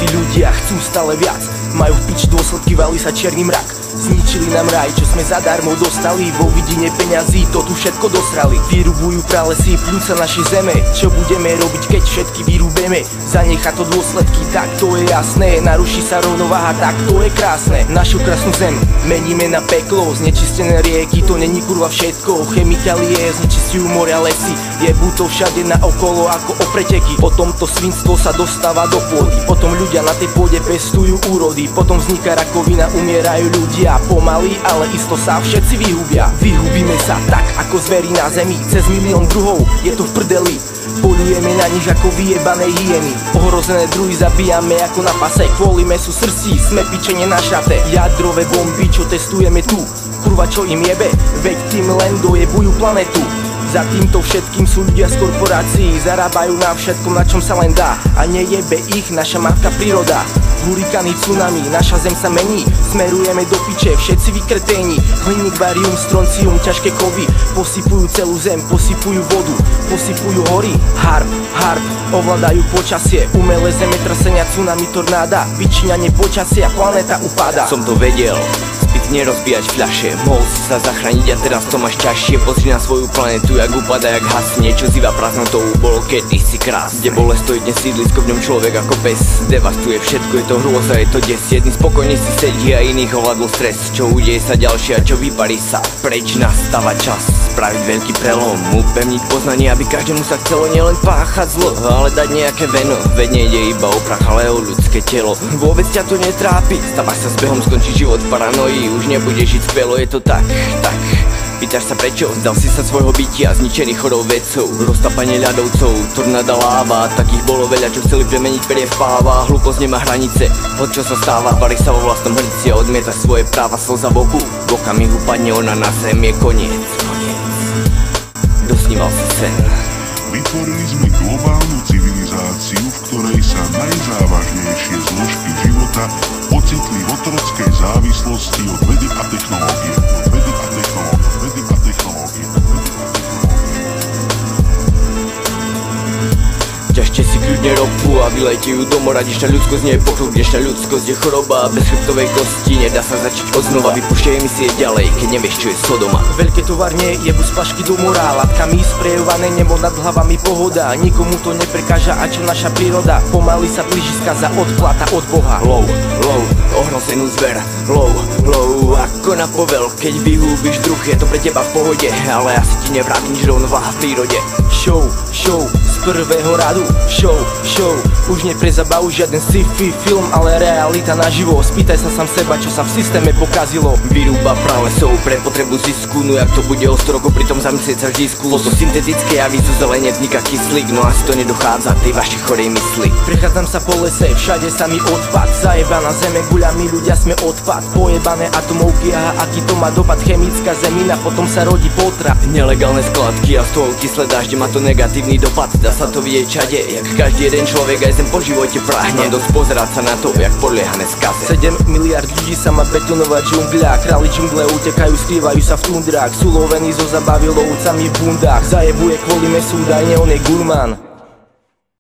Tí ľudia chcú stále viac, majú v piči dôsledky, valí sa čierny mrak. Zničili nám raj, čo sme zadarmo dostali, vo vidine peňazí to tu všetko dosrali. Vyrubujú pralesy, pľúca našej zeme, čo budeme robiť, keď všetky vyrúbeme? Zanechá to dôsledky, tak to je jasné, naruší sa rovnováha, tak to je krásne. Našu krásnu zem meníme na peklo, znečistené rieky, to není kurva všetko. Chemikálie znečistujú moria, lesy, jebú to všade naokolo ako opreteky. Potom to svinstvo sa dostáva do pôdy, potom ľudia na tej pôde pestujú úrody, potom vzniká rakovina, umierajú ľudia. Pomaly, ale isto sa všetci vyhubia. Vyhubíme sa tak ako zverí na zemi, cez 1 000 000 druhov je to v prdeli. Poľujeme na nich ako vyjebané hyeny, ohrozené druhy zabíjame ako na pase. Kvôli mesu srdcí sme pičenie na šate. Jadrové bomby, čo testujeme tu, kurva čo im jebe, veď tým len dojebujú planetu. Za týmto všetkým sú ľudia z korporácií, zarábajú na všetkom, na čom sa len dá, a nejebe ich naša matka príroda. Hurikány, tsunami, naša zem sa mení, smerujeme do piče, všetci vykreténi. Hliník, barium, stroncium, ťažké kovy posypujú celú zem, posypujú vodu, posypujú hory. Harp, ovládajú počasie, umelé zemetrasenia, tsunami, tornáda, vyčíňanie počasia, planéta upadá. Som to vedel, zbytne rozbíjať fľaše, mohol si sa zachrániť a teraz to máš ťažšie. Pozri na svoju planetu, jak upadá, jak hasne, čo zýva prázdnotou, bolo kedysi krás. Kde bolest stojí dnes sídlisko, v ňom človek ako pes, devastuje všetko, je to hrôza, je to des. Jedný spokojne si sedí a iných ovládol stres. Čo udeje sa ďalšie a čo vyparí sa preč, nastáva čas spraviť veľký prelom, upevniť poznanie, aby každému sa chcelo nielen páchať zlo, ale dať nejaké veno. Veď nejde iba o prach, ale o ľudské telo. Vôbec ťa to netrápi, stávaš sa s behom, skončí život v paranoji, už nebudeš žiť skvelo, je to tak. Pýtaš sa prečo, vzdal si sa svojho bytia, zničených chorou vedcov, roztápanie ľadovcov, tornáda láva, takých bolo veľa, čo chceli premeniť perie v páva. Hlúposť nemá hranice, od čo sa stáva, varí sa vo vlastnom hrnci a odmieta svoje práva, slza v oku, v okamihu padne ona na zem, je koniec. Dosníval si sen. Vytvorili sme globálnu civilizáciu, v ktorej sa najzávažnejšie zložky života ocitli v otrockej závislosti od vedy a technológie. Ťažte si kľudne ropu a vylejte ju do mora. Dnešná ľudskosť nie je pokrok, dnešná ľudskosť je choroba bez chrbtovej kosti, nedá sa začať odznova. Vypúšťaj emisie ďalej, keď nevieš čo je Sodoma. Veľké továrne jebu z plašky do mora, látkami sprejované, nebo nad hlavami pohoda. Nikomu to neprekáža, a čo naša príroda, pomaly sa blíži skaza, odplata od Boha. Low, ohrozenú zver, low, ako na povel, keď vyhúbiš druh, je to pre teba v pohode, ale asi ti nevráti nič rovnováha v prírode. Show, z prvého radu, show, už nie pre zabavu žiaden sci-fi film, ale realita naživo. Spýtaj sa sám seba, čo sa v systéme pokazilo. Výruba pralesov pre potrebu zisku, no jak to bude o 100 rokov, pritom zamyslieť sa vždy skúlo. Fotosyntetické javy zo zelene vzniká kyslík, no asi to nedochádza tej vašej chorej mysli. Prechádzam sa po lese, všade sa mi odpad, zajebaná zeme, guľami ľudia sme odpad, pojebané atomovky, aha, aký to má dopad, chemická zemina, potom sa rodí potrat. Nelegálne skladky a z toho kyslé dažde, má to negatívny dopad, dá sa to vidieť všade, jak každý jeden človek aj zem po živote práhne. Dosť pozerať sa na to, jak podliehame skaze. 7 miliard ľudí sa má betonovať džungľa, králi džungle utekajú, skrývajú sa v tundrách, sú lovení zo zabavy lovcami v bundách, zajebuje kvôli mesu, údajne on je gurmán.